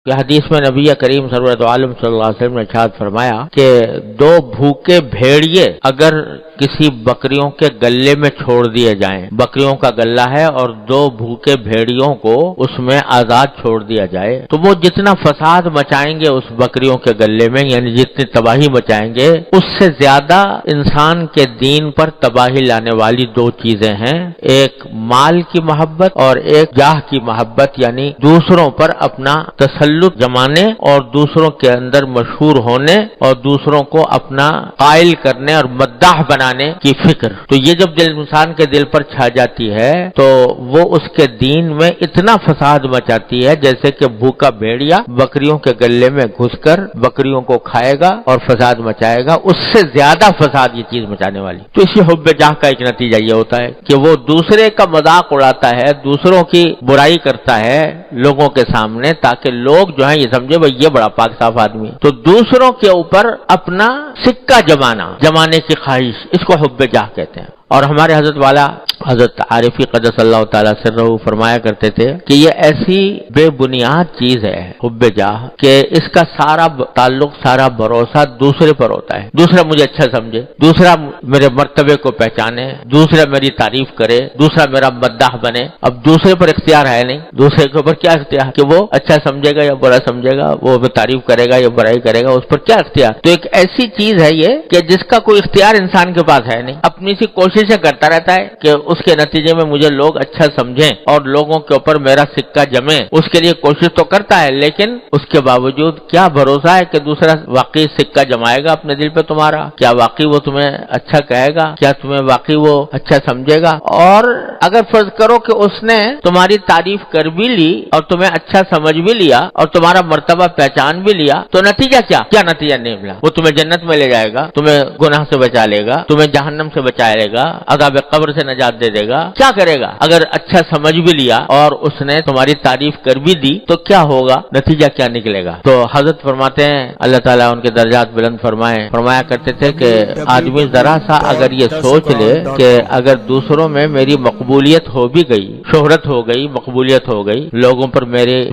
کہ حدیث میں نبی کریم سرورت عالم صلی اللہ علیہ وسلم نے ارشاد فرمایا کہ دو بھوکے بھیڑیے اگر کسی بکریوں کے گلے میں چھوڑ دیے جائیں، بکریوں کا گلہ ہے اور دو بھوکے بھیڑیوں کو اس میں آزاد چھوڑ دیا جائے، تو وہ جتنا فساد مچائیں گے اس بکریوں کے گلے میں، یعنی جتنی تباہی مچائیں گے، اس سے زیادہ انسان کے دین پر تباہی لانے والی دو چیزیں ہیں، ایک مال کی محبت اور ایک جاہ کی محبت، یعنی دوسروں پر اپنا تسلط جمانے اور دوسروں کے اندر مشہور ہونے اور دوسروں کو اپنا قائل کرنے اور مداح بنانے کی فکر۔ تو یہ جب انسان کے دل پر چھا جاتی ہے تو وہ اس کے دین میں اتنا فساد مچاتی ہے جیسے کہ بھوکا بھیڑیا بکریوں کے گلے میں گھس کر بکریوں کو کھائے گا اور فساد مچائے گا، اس سے زیادہ فساد یہ چیز مچانے والی۔ تو اسی حب جاہ کا ایک نتیجہ یہ ہوتا ہے کہ وہ دوسرے کا مذاق اڑاتا ہے، دوسروں کی برائی کرتا ہے لوگوں کے سامنے، تاکہ لوگ جو ہیں یہ سمجھے بھئی یہ بڑا پاک صاف آدمی ہے۔ تو دوسروں کے اوپر اپنا سکہ جمانے کی خواہش، اس کو حب جاہ کہتے ہیں۔ اور ہمارے حضرت والا حضرت عارفی قدس اللہ تعالیٰ سرہ فرمایا کرتے تھے کہ یہ ایسی بے بنیاد چیز ہے حب جاہ کہ اس کا سارا تعلق، سارا بھروسہ دوسرے پر ہوتا ہے۔ دوسرا مجھے اچھا سمجھے، دوسرا میرے مرتبے کو پہچانے، دوسرا میری تعریف کرے، دوسرا میرا مداح بنے۔ اب دوسرے پر اختیار ہے نہیں، دوسرے کے اوپر کیا اختیار کہ وہ اچھا سمجھے گا یا برا سمجھے گا، وہ تعریف کرے گا یا برائی کرے گا، اس پر کیا اختیار؟ تو ایک ایسی چیز ہے یہ کہ جس کا کوئی اختیار انسان کے پاس ہے نہیں، اپنی سی کوششیں کرتا رہتا ہے کہ اس کے نتیجے میں مجھے لوگ اچھا سمجھیں اور لوگوں کے اوپر میرا سکہ جمے، اس کے لیے کوشش تو کرتا ہے، لیکن اس کے باوجود کیا بھروسہ ہے کہ دوسرا واقعی سکہ جمائے گا اپنے دل پہ تمہارا؟ کیا واقعی وہ تمہیں اچھا کہے گا؟ کیا تمہیں واقعی وہ اچھا سمجھے گا؟ اور اگر فرض کرو کہ اس نے تمہاری تعریف کر بھی لی اور تمہیں اچھا سمجھ بھی لیا اور تمہارا مرتبہ پہچان بھی لیا، تو نتیجہ کیا نتیجہ نہیں ملا؟ وہ تمہیں جنت میں لے جائے گا، تمہیں گناہ سے بچا لے گا، تمہیں جہنم سے بچا لے گا، عذاب قبر سے نجات دے دے گا۔ کیا کرے گا؟ اگر اچھا سمجھ بھی لیا اور اس نے تمہاری تعریف کر بھی دی تو کیا ہوگا؟ نتیجہ کیا نکلے گا؟ تو حضرت فرماتے ہیں اللہ تعالیٰ ان کے درجات بلند فرمایا کرتے تھے کہ آدمی ذرا سا اگر یہ سوچ لے کہ اگر دوسروں میں میری مقبولیت ہو بھی گئی، شہرت ہو گئی، مقبولیت ہو گئی، لوگوں پر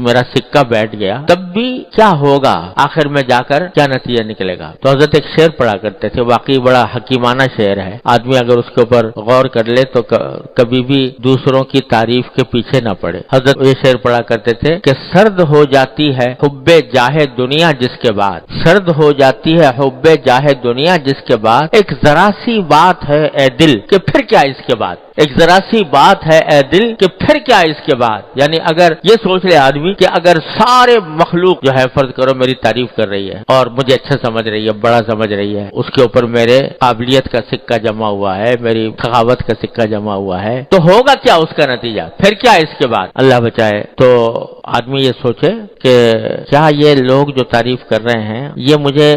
میرا سکہ بیٹھ گیا، تب بھی کیا ہوگا؟ آخر میں جا کر کیا نتیجہ نکلے گا؟ تو حضرت ایک شعر پڑھا کرتے تھے، واقعی بڑا حکیمانہ شعر ہے، آدمی اگر اس کے اوپر غور کر لے تو کبھی بھی دوسروں کی تعریف کے پیچھے نہ پڑے۔ حضرت یہ شعر پڑھا کرتے تھے کہ سرد ہو جاتی ہے حب جاہ دنیا جس کے بعد، سرد ہو جاتی ہے حب جاہ دنیا جس کے بعد، ایک ذرا سی بات ہے اے دل کہ پھر کیا اس کے بعد، ایک ذرا سی بات ہے اے دل کہ پھر کیا اس کے بعد۔ یعنی اگر یہ سوچ لے آدمی کہ اگر سارے مخلوق جو ہے فرض کرو میری تعریف کر رہی ہے اور مجھے اچھا سمجھ رہی ہے، بڑا سمجھ رہی ہے، اس کے اوپر میرے قابلیت کا سکہ جمع ہوا ہے، میری سخاوت کا سکہ جمع ہوا ہے، تو ہوگا کیا اس کا نتیجہ؟ پھر کیا اس کے بعد؟ اللہ بچائے۔ تو آدمی یہ سوچے کہ کیا یہ لوگ جو تعریف کر رہے ہیں یہ مجھے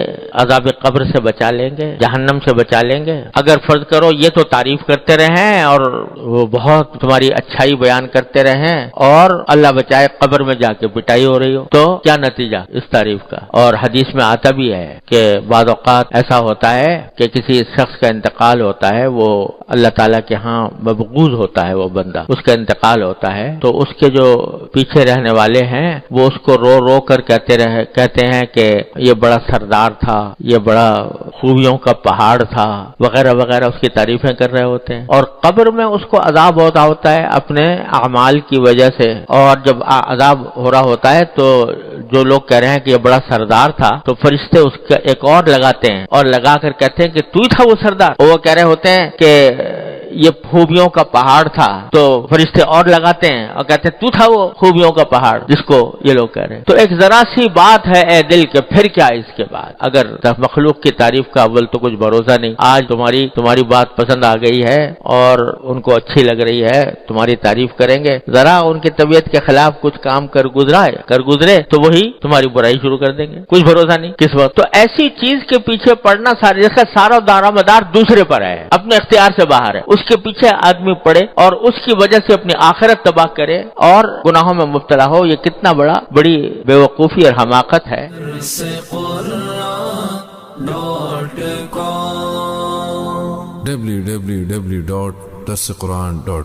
عذاب قبر سے بچا لیں گے، جہنم سے بچا لیں گے؟ اگر فرض کرو یہ تو تعریف کرتے رہیں اور وہ بہت تمہاری اچھائی بیان کرتے رہیں اور اللہ بچائے قبر میں جا کے پٹائی ہو رہی ہو، تو کیا نتیجہ اس تعریف کا؟ اور حدیث میں آتا بھی ہے کہ بعض اوقات ایسا ہوتا ہے کہ کسی شخص کا انتقال ہوتا ہے، وہ اللہ تعالیٰ کے ہاں مبغوض ہوتا ہے، وہ بندہ، اس کا انتقال ہوتا ہے، تو اس کے جو پیچھے رہنے والے ہیں وہ اس کو رو کر کہتے ہیں کہ یہ بڑا سردار تھا، یہ بڑا خوبیوں کا پہاڑ تھا، وغیرہ وغیرہ، اس کی تعریفیں کر رہے ہوتے ہیں۔ اور قبر میں اس کو عذاب ہوتا ہے اپنے اعمال کی وجہ سے، اور جب عذاب ہو رہا ہوتا ہے تو جو لوگ کہہ رہے ہیں کہ یہ بڑا سردار تھا، تو فرشتے اس کا ایک اور لگاتے ہیں اور لگا کر کہتے ہیں کہ تو ہی تھا وہ سردار، اور وہ کہہ رہے ہوتے ہیں کہ یہ خوبیوں کا پہاڑ تھا، تو فرشتے اور لگاتے ہیں اور کہتے ہیں تو تھا وہ خوبیوں کا پہاڑ جس کو یہ لوگ کہہ رہے ہیں۔ تو ایک ذرا سی بات ہے اے دل کہ پھر کیا اس کے بعد؟ اگر مخلوق کی تعریف کا اول تو کچھ بھروسہ نہیں، آج تمہاری بات پسند آ گئی ہے اور ان کو اچھی لگ رہی ہے، تمہاری تعریف کریں گے، ذرا ان کی طبیعت کے خلاف کچھ کام کر گزرے تو وہی تمہاری برائی شروع کر دیں گے، کچھ بھروسہ نہیں کس وقت۔ تو ایسی چیز کے پیچھے پڑنا جس کا سارا دارا مدار دوسرے پر ہے، اپنے اختیار سے باہر ہے، اس کے پیچھے آدمی پڑے اور اس کی وجہ سے اپنی آخرت تباہ کرے اور گناہوں میں مبتلا ہو، یہ کتنا بڑی بے وقوفی اور حماقت ہے۔ www.darsequran.com